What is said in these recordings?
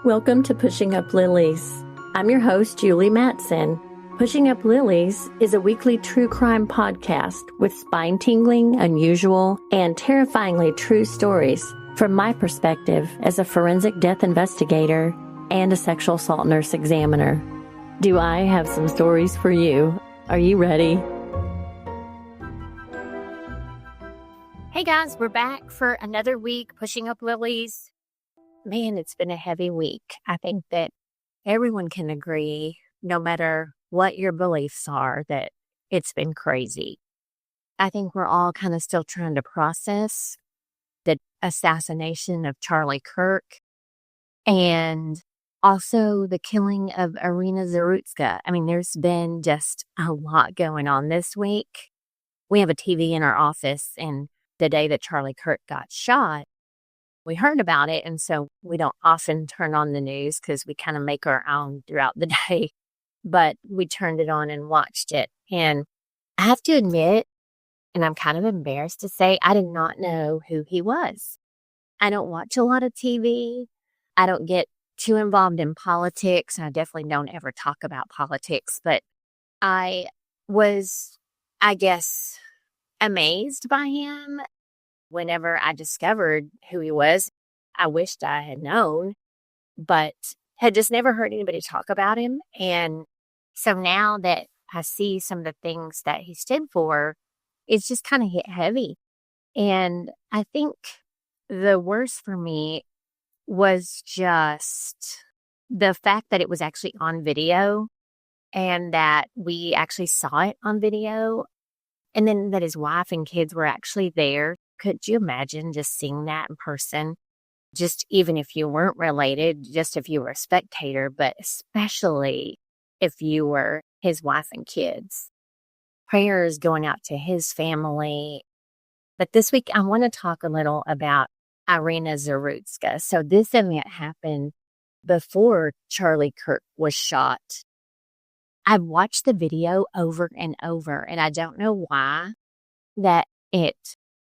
Welcome to Pushing Up Lilies. I'm your host, Julie Mattson. Pushing Up Lilies is a weekly true crime podcast with spine-tingling, unusual, and terrifyingly true stories from my perspective as a forensic death investigator and a sexual assault nurse examiner. Do I have some stories for you? Are you ready? Hey guys, we're back for another week, Pushing Up Lilies. Man, it's been a heavy week. I think that everyone can agree, no matter what your beliefs are, that it's been crazy. I think we're all kind of still trying to process the assassination of Charlie Kirk and also the killing of Iryna Zarutska. I mean, there's been just a lot going on this week. We have a TV in our office, and the day that Charlie Kirk got shot, we heard about it, and so we don't often turn on the news because we kind of make our own throughout the day, but we turned it on and watched it. And I have to admit, and I'm kind of embarrassed to say, I did not know who he was. I don't watch a lot of TV. I don't get too involved in politics. I definitely don't ever talk about politics, but I was, I guess, amazed by him. Whenever I discovered who he was, I wished I had known, but had just never heard anybody talk about him. And so now that I see some of the things that he stood for, it's just kind of hit heavy. And I think the worst for me was just the fact that it was actually on video and that we actually saw it on video. And then that his wife and kids were actually there. Could you imagine just seeing that in person? Just even if you weren't related, just if you were a spectator, but especially if you were his wife and kids. Prayers going out to his family. But this week, I want to talk a little about Iryna Zarutska. So this event happened before Charlie Kirk was shot. I've watched the video over and over, and I don't know why that it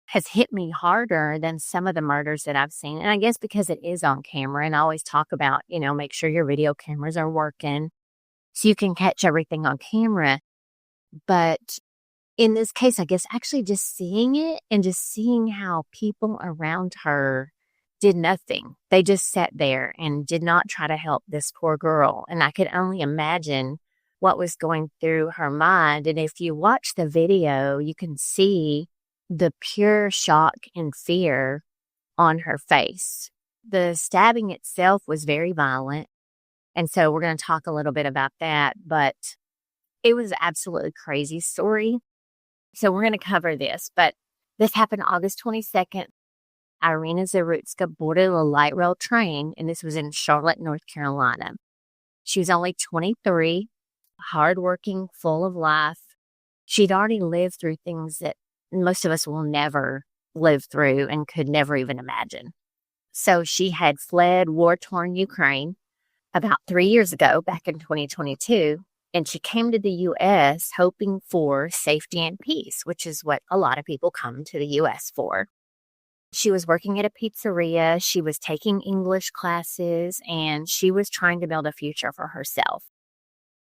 has hit me harder than some of the murders that I've seen. And I guess because it is on camera, and I always talk about, make sure your video cameras are working so you can catch everything on camera. But in this case, I guess actually just seeing it and just seeing how people around her did nothing. They just sat there and did not try to help this poor girl. And I could only imagine what was going through her mind. And if you watch the video, you can see the pure shock and fear on her face. The stabbing itself was very violent. And so we're going to talk a little bit about that, but it was an absolutely crazy story. So we're going to cover this, but this happened August 22nd. Iryna Zarutska boarded a light rail train, and this was in Charlotte, North Carolina. She was only 23, hardworking, full of life. She'd already lived through things that most of us will never live through and could never even imagine. So she had fled war-torn Ukraine about 3 years ago, back in 2022, and she came to the U.S. hoping for safety and peace, which is what a lot of people come to the U.S. for. She was working at a pizzeria, she was taking English classes, and she was trying to build a future for herself.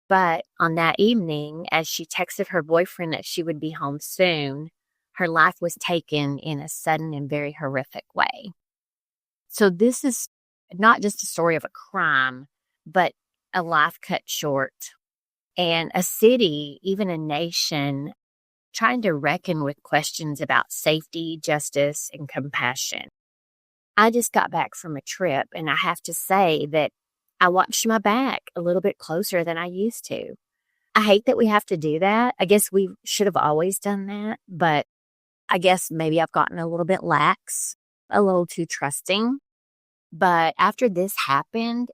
But on that evening, as she texted her boyfriend that she would be home soon, her life was taken in a sudden and very horrific way. So this is not just a story of a crime, but a life cut short, and a city, even a nation, trying to reckon with questions about safety, justice, and compassion. I just got back from a trip, and I have to say that I watched my back a little bit closer than I used to. I hate that we have to do that. I guess we should have always done that, but I guess maybe I've gotten a little bit lax, a little too trusting. But after this happened,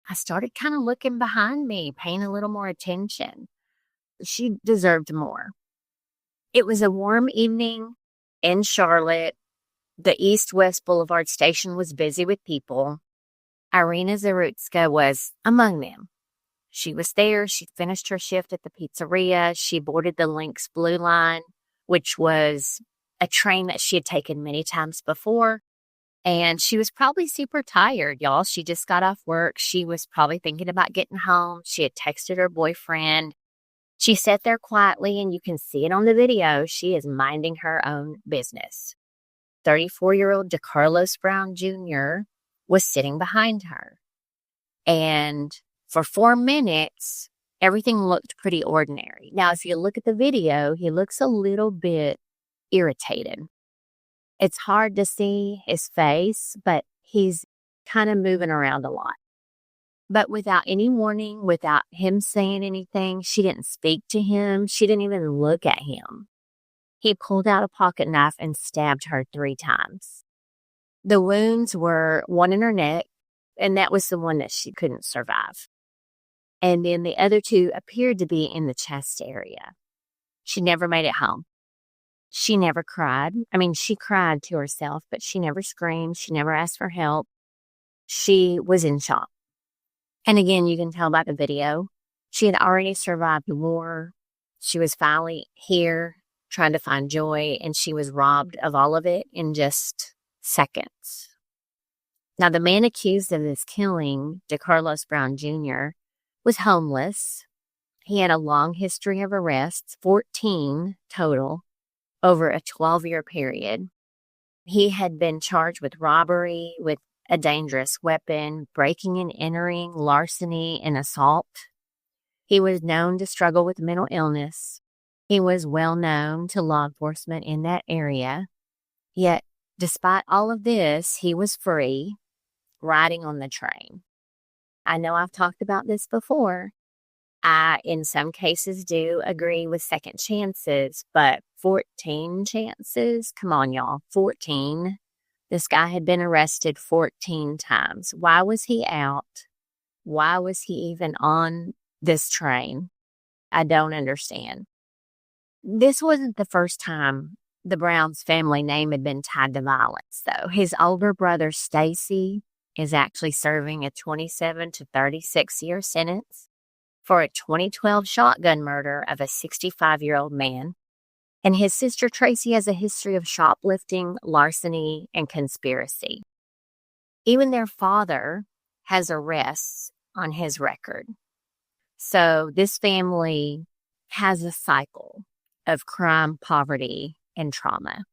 I started kind of looking behind me, paying a little more attention. She deserved more. It was a warm evening in Charlotte. The East-West Boulevard station was busy with people. Iryna Zarutska was among them. She was there. She finished her shift at the pizzeria. She boarded the Lynx Blue Line, which was a train that she had taken many times before. And she was probably super tired, y'all. She just got off work. She was probably thinking about getting home. She had texted her boyfriend. She sat there quietly, and you can see it on the video. She is minding her own business. 34-year-old Decarlos Brown Jr. was sitting behind her. And for 4 minutes, everything looked pretty ordinary. Now, if you look at the video, he looks a little bit irritated. It's hard to see his face, but he's kind of moving around a lot. But without any warning, without him saying anything, she didn't speak to him. She didn't even look at him. He pulled out a pocket knife and stabbed her 3 times. The wounds were one in her neck, and that was the one that she couldn't survive. And then the other 2 appeared to be in the chest area. She never made it home. She never cried. I mean, she cried to herself, but she never screamed. She never asked for help. She was in shock. And again, you can tell by the video, she had already survived war. She was finally here trying to find joy, and she was robbed of all of it in just seconds. Now, the man accused of this killing, Decarlos Brown Jr., was homeless. He had a long history of arrests, 14 total, over a 12-year period. He had been charged with robbery, with a dangerous weapon, breaking and entering, larceny, and assault. He was known to struggle with mental illness. He was well known to law enforcement in that area. Yet, despite all of this, he was free, riding on the train. I know I've talked about this before. I, in some cases, do agree with second chances, but 14 chances? Come on, y'all. 14. This guy had been arrested 14 times. Why was he out? Why was he even on this train? I don't understand. This wasn't the first time the Browns' family name had been tied to violence, though. His older brother, Stacy, is actually serving a 27 to 36-year sentence for a 2012 shotgun murder of a 65-year-old man. And his sister, Tracy, has a history of shoplifting, larceny, and conspiracy. Even their father has arrests on his record. So this family has a cycle of crime, poverty, and trauma.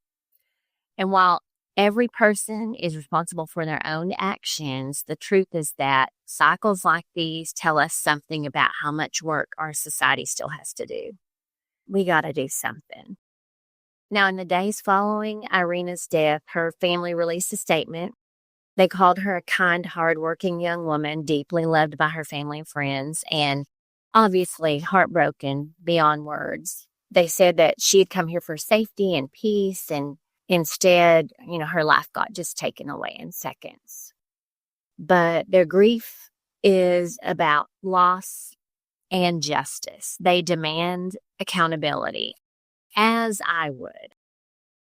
And while every person is responsible for their own actions, the truth is that cycles like these tell us something about how much work our society still has to do. We got to do something. Now, in the days following Iryna's death, her family released a statement. They called her a kind, hardworking young woman, deeply loved by her family and friends, and obviously heartbroken beyond words. They said that she had come here for safety and peace, and instead, her life got just taken away in seconds. But their grief is about loss and justice. They demand accountability, as I would.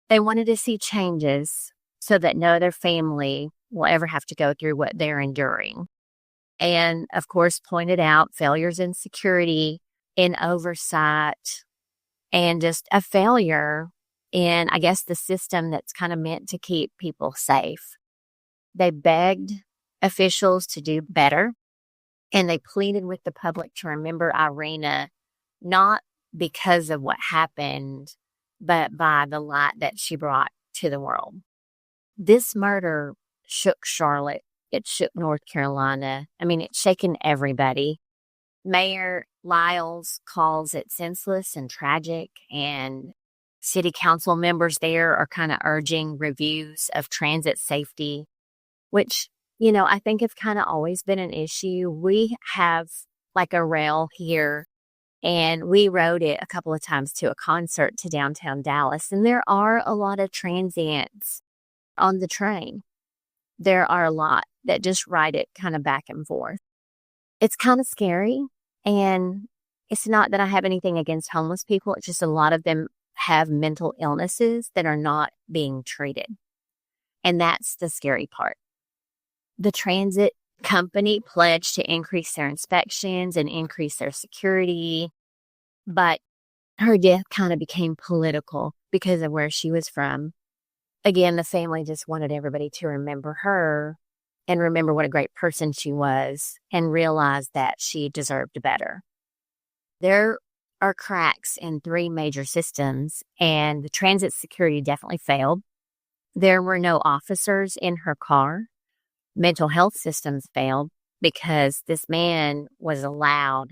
They wanted to see changes so that no other family will ever have to go through what they're enduring. And, of course, pointed out failures in security, in oversight, and just a failure in, I guess, the system that's kind of meant to keep people safe. They begged officials to do better, and they pleaded with the public to remember Iryna, not because of what happened, but by the light that she brought to the world. This murder shook Charlotte. It shook North Carolina. I mean, it's shaken everybody. Mayor Lyles calls it senseless and tragic, and city council members there are kind of urging reviews of transit safety, which, I think have kind of always been an issue. We have like a rail here, and we rode it a couple of times to a concert to downtown Dallas, and there are a lot of transients on the train. There are a lot that just ride it kind of back and forth. It's kind of scary, and it's not that I have anything against homeless people. It's just a lot of them have mental illnesses that are not being treated. And that's the scary part. The transit company pledged to increase their inspections and increase their security, but her death kind of became political because of where she was from. again, the family just wanted everybody to remember her and remember what a great person she was and realize that she deserved better. There are cracks in 3 major systems, and the transit security definitely failed. There were no officers in her car. Mental health systems failed because this man was allowed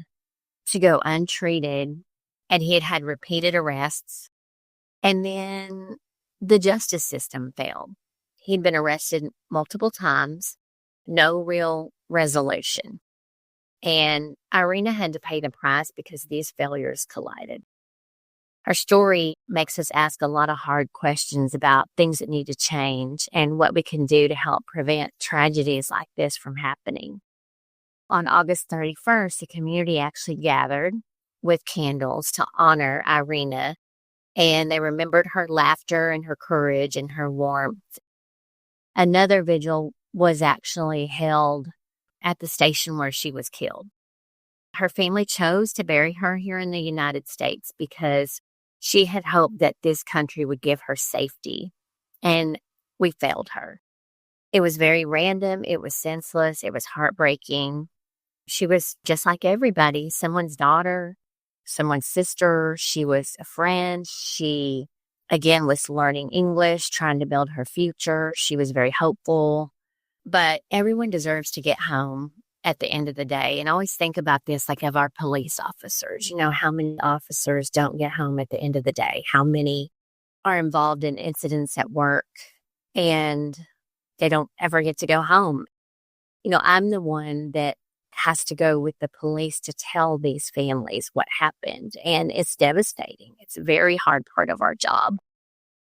to go untreated, and he had had repeated arrests. And then the justice system failed. He'd been arrested multiple times, no real resolution. And Iryna had to pay the price because these failures collided. Her story makes us ask a lot of hard questions about things that need to change and what we can do to help prevent tragedies like this from happening. On August 31st, the community actually gathered with candles to honor Iryna, and they remembered her laughter and her courage and her warmth. Another vigil was actually held at the station where she was killed. Her family chose to bury her here in the United States because she had hoped that this country would give her safety, and we failed her. It was very random. It was senseless. It was heartbreaking. She was just like everybody, someone's daughter, someone's sister. She was a friend. She, again, was learning English, trying to build her future. She was very hopeful. But everyone deserves to get home at the end of the day. And I always think about this like of our police officers. You know, how many officers don't get home at the end of the day? How many are involved in incidents at work and they don't ever get to go home? You know, I'm the one that has to go with the police to tell these families what happened. And it's devastating. It's a very hard part of our job.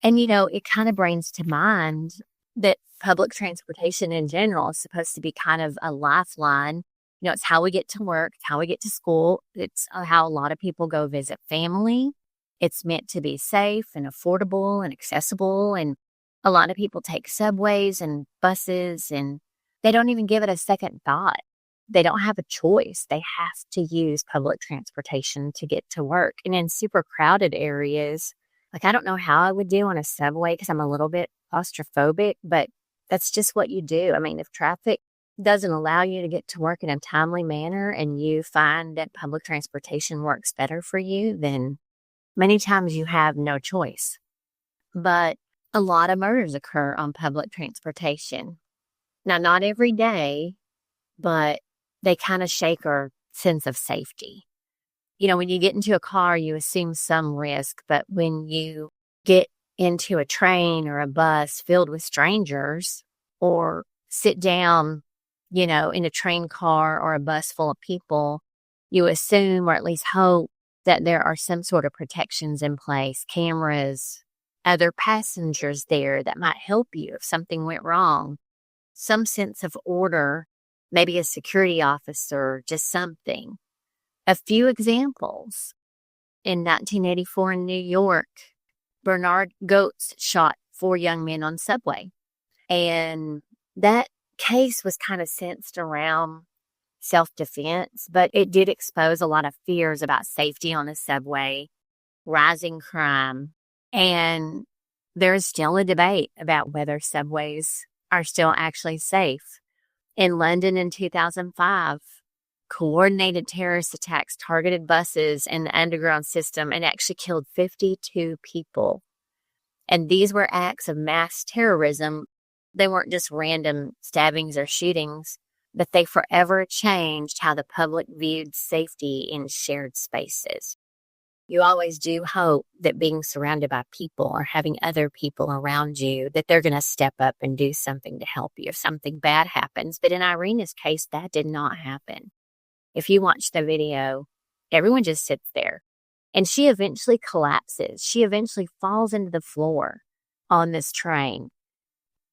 And, you know, it kind of brings to mind that public transportation in general is supposed to be kind of a lifeline. You know, it's how we get to work, it's how we get to school. It's how a lot of people go visit family. It's meant to be safe and affordable and accessible. And a lot of people take subways and buses, and they don't even give it a second thought. They don't have a choice. They have to use public transportation to get to work. And in super crowded areas, like I don't know how I would do on a subway because I'm a little bit claustrophobic, but that's just what you do. I mean, if traffic doesn't allow you to get to work in a timely manner and you find that public transportation works better for you, then many times you have no choice. But a lot of murders occur on public transportation. Now, not every day, but they kind of shake our sense of safety. You know, when you get into a car, you assume some risk, but when you get into a train or a bus filled with strangers or sit down, you know, in a train car or a bus full of people, you assume or at least hope that there are some sort of protections in place, cameras, other passengers there that might help you if something went wrong, some sense of order, maybe a security officer, just something. A few examples. In 1984 in New York, Bernard Goetz shot 4 young men on subway. And that case was kind of centered around self-defense, but it did expose a lot of fears about safety on the subway, rising crime, and there's still a debate about whether subways are still actually safe. In London in 2005, coordinated terrorist attacks targeted buses and the underground system and actually killed 52 people. And these were acts of mass terrorism. They weren't just random stabbings or shootings, but they forever changed how the public viewed safety in shared spaces. You always do hope that being surrounded by people or having other people around you, that they're going to step up and do something to help you if something bad happens. But in Iryna's case, that did not happen. If you watch the video, everyone just sits there. And she eventually collapses. She eventually falls into the floor on this train.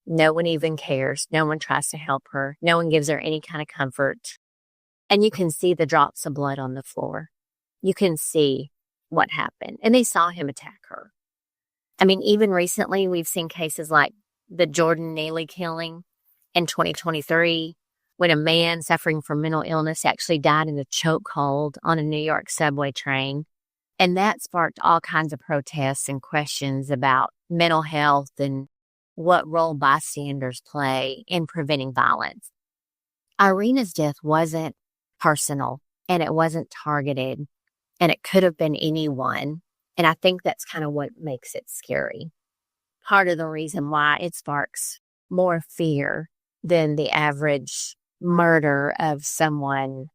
No one even cares. No one tries to help her. No one gives her any kind of comfort. And you can see the drops of blood on the floor. You can see what happened. And they saw him attack her. I mean, even recently, we've seen cases like the Jordan Neely killing in 2023, when a man suffering from mental illness actually died in a chokehold on a New York subway train. And that sparked all kinds of protests and questions about mental health and what role bystanders play in preventing violence. Iryna's death wasn't personal and it wasn't targeted, and it could have been anyone. And I think that's kind of what makes it scary. Part of the reason why it sparks more fear than the average murder of someone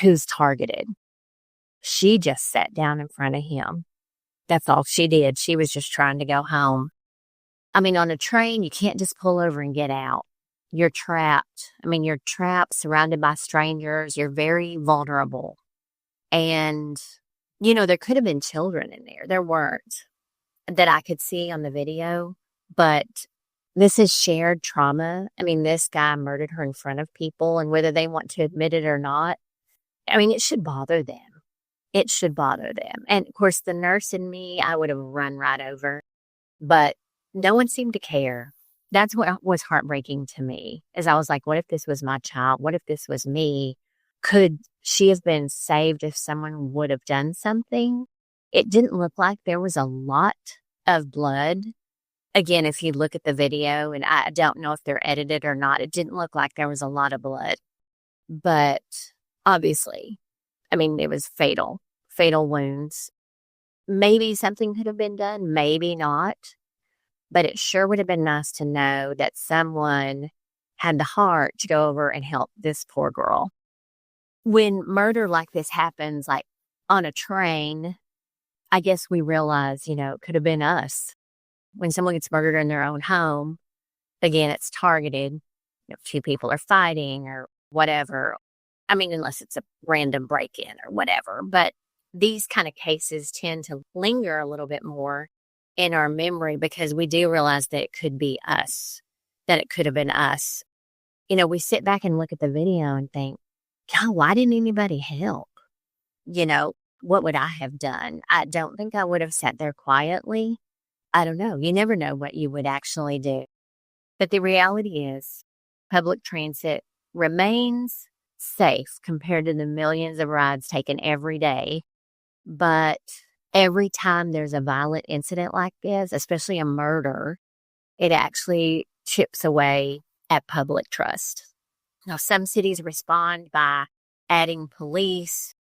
who's targeted. She just sat down in front of him. That's all she did. She was just trying to go home. I mean, on a train, you can't just pull over and get out. You're trapped. I mean, you're trapped, surrounded by strangers. You're very vulnerable. And, there could have been children in there. There weren't, that I could see on the video. But this is shared trauma. I mean, this guy murdered her in front of people, and whether they want to admit it or not, I mean, it should bother them. It should bother them. And of course, the nurse in me, I would have run right over, but no one seemed to care. That's what was heartbreaking to me, is I was like, what if this was my child? What if this was me? Could she have been saved if someone would have done something? It didn't look like there was a lot of blood. Again, if you look at the video, and I don't know if they're edited or not, it didn't look like there was a lot of blood. But obviously, I mean, it was fatal wounds. Maybe something could have been done, maybe not. But it sure would have been nice to know that someone had the heart to go over and help this poor girl. When murder like this happens, like on a train, I guess we realize, it could have been us. When someone gets murdered in their own home, again, it's targeted. Two people are fighting or whatever. I mean, unless it's a random break-in or whatever. But these kind of cases tend to linger a little bit more in our memory because we do realize that it could be us, that it could have been us. We sit back and look at the video and think, God, why didn't anybody help? What would I have done? I don't think I would have sat there quietly. I don't know. You never know what you would actually do. But the reality is public transit remains safe compared to the millions of rides taken every day. But every time there's a violent incident like this, especially a murder, it actually chips away at public trust. Now, some cities respond by adding police.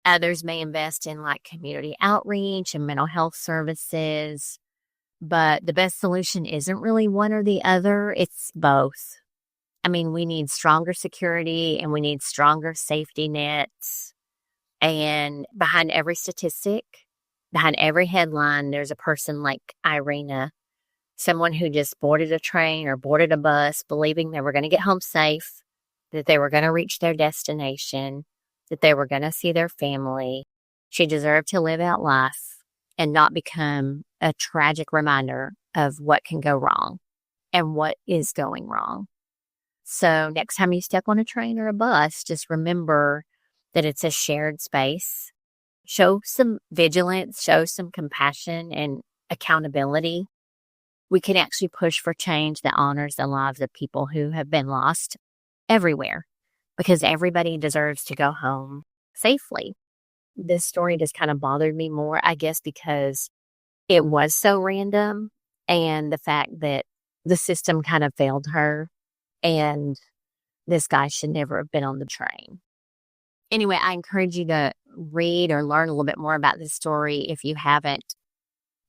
Others may invest in community outreach and mental health services. But the best solution isn't really one or the other. It's both. I mean, we need stronger security and we need stronger safety nets. And behind every statistic, behind every headline, there's a person like Iryna, someone who just boarded a train or boarded a bus, believing they were going to get home safe, that they were going to reach their destination, that they were going to see their family. She deserved to live out life and not become a tragic reminder of what can go wrong and what is going wrong. So next time you step on a train or a bus, just remember that it's a shared space. Show some vigilance, show some compassion and accountability. We can actually push for change that honors the lives of people who have been lost everywhere, because everybody deserves to go home safely. This story just kind of bothered me more, I guess, because it was so random, and the fact that the system kind of failed her, and this guy should never have been on the train. Anyway, I encourage you to read or learn a little bit more about this story if you haven't.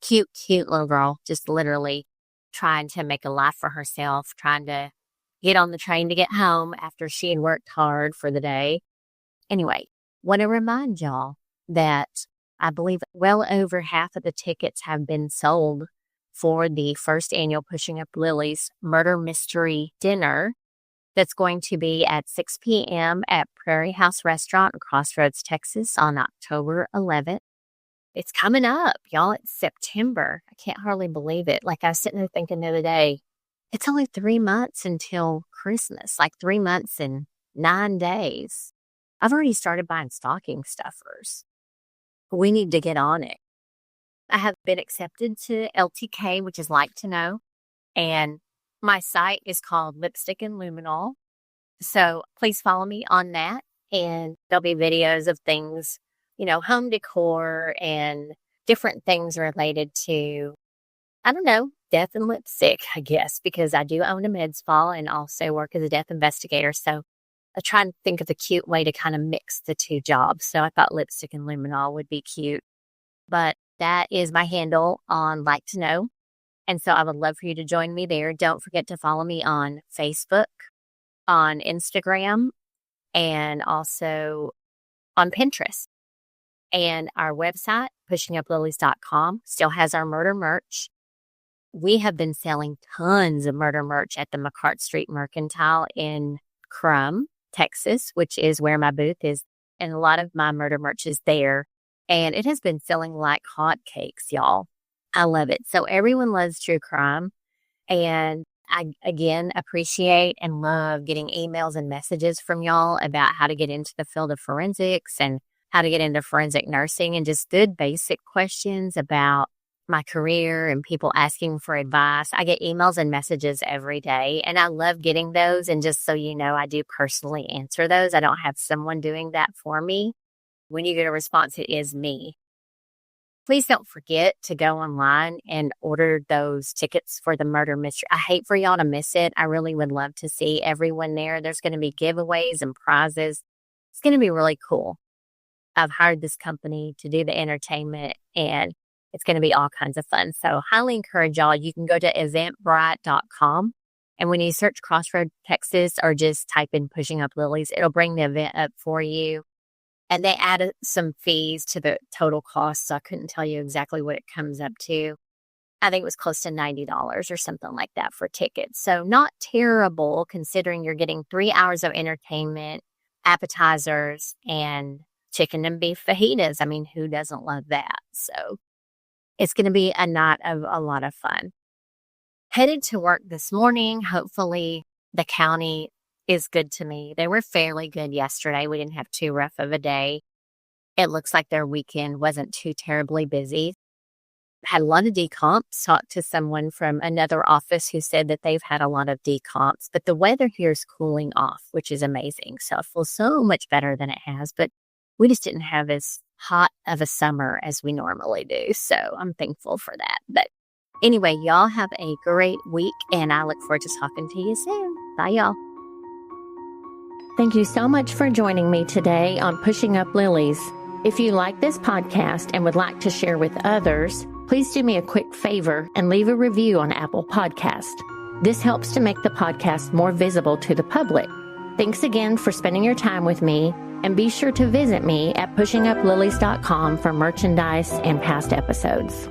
Cute little girl, just literally trying to make a life for herself, trying to get on the train to get home after she had worked hard for the day. Anyway, want to remind y'all that I believe well over half of the tickets have been sold for the first annual Pushing Up Lilies Murder Mystery Dinner that's going to be at 6 p.m. at Prairie House Restaurant in Crossroads, Texas on October 11th. It's coming up, y'all. It's September. I can't hardly believe it. I was sitting there thinking the other day, it's only 3 months until Christmas, 3 months and 9 days. I've already started buying stocking stuffers. We need to get on it. I have been accepted to LTK, which is Like to Know, and my site is called Lipstick and Luminol. So please follow me on that, and there'll be videos of things, home decor and different things related to, I don't know, death and lipstick, I guess, because I do own a med spa and also work as a death investigator. So I try and think of the cute way to kind of mix the two jobs. So I thought lipstick and luminol would be cute. But that is my handle on Like to Know. And so I would love for you to join me there. Don't forget to follow me on Facebook, on Instagram, and also on Pinterest. And our website, pushinguplilies.com, still has our murder merch. We have been selling tons of murder merch at the McCart Street Mercantile in Crum, Texas, which is where my booth is. And a lot of my murder merch is there. And it has been selling like hotcakes, y'all. I love it. So everyone loves true crime. And I, again, appreciate and love getting emails and messages from y'all about how to get into the field of forensics and how to get into forensic nursing, and just good basic questions about my career and people asking for advice. I get emails and messages every day, and I love getting those. And just so you know, I do personally answer those. I don't have someone doing that for me. When you get a response, it is me. Please don't forget to go online and order those tickets for the murder mystery. I hate for y'all to miss it. I really would love to see everyone there. There's going to be giveaways and prizes. It's going to be really cool. I've hired this company to do the entertainment, and it's going to be all kinds of fun. So highly encourage y'all. You can go to eventbrite.com, and when you search Crossroad, Texas, or just type in Pushing Up Lilies, it'll bring the event up for you. And they added some fees to the total cost, so I couldn't tell you exactly what it comes up to. I think it was close to $90 or something like that for tickets. So not terrible considering you're getting 3 hours of entertainment, appetizers, and chicken and beef fajitas. I mean, who doesn't love that? So it's going to be a night of a lot of fun. Headed to work this morning. Hopefully the county is good to me. They were fairly good yesterday. We didn't have too rough of a day. It looks like their weekend wasn't too terribly busy. Had a lot of decomps. Talked to someone from another office who said that they've had a lot of decomps, but the weather here is cooling off, which is amazing. So I feel so much better than it has, but we just didn't have as hot of a summer as we normally do. So I'm thankful for that. But anyway, y'all have a great week, and I look forward to talking to you soon. Bye, y'all. Thank you so much for joining me today on Pushing Up Lilies. If you like this podcast and would like to share with others, please do me a quick favor and leave a review on Apple Podcast. This helps to make the podcast more visible to the public. Thanks again for spending your time with me, and be sure to visit me at pushinguplilies.com for merchandise and past episodes.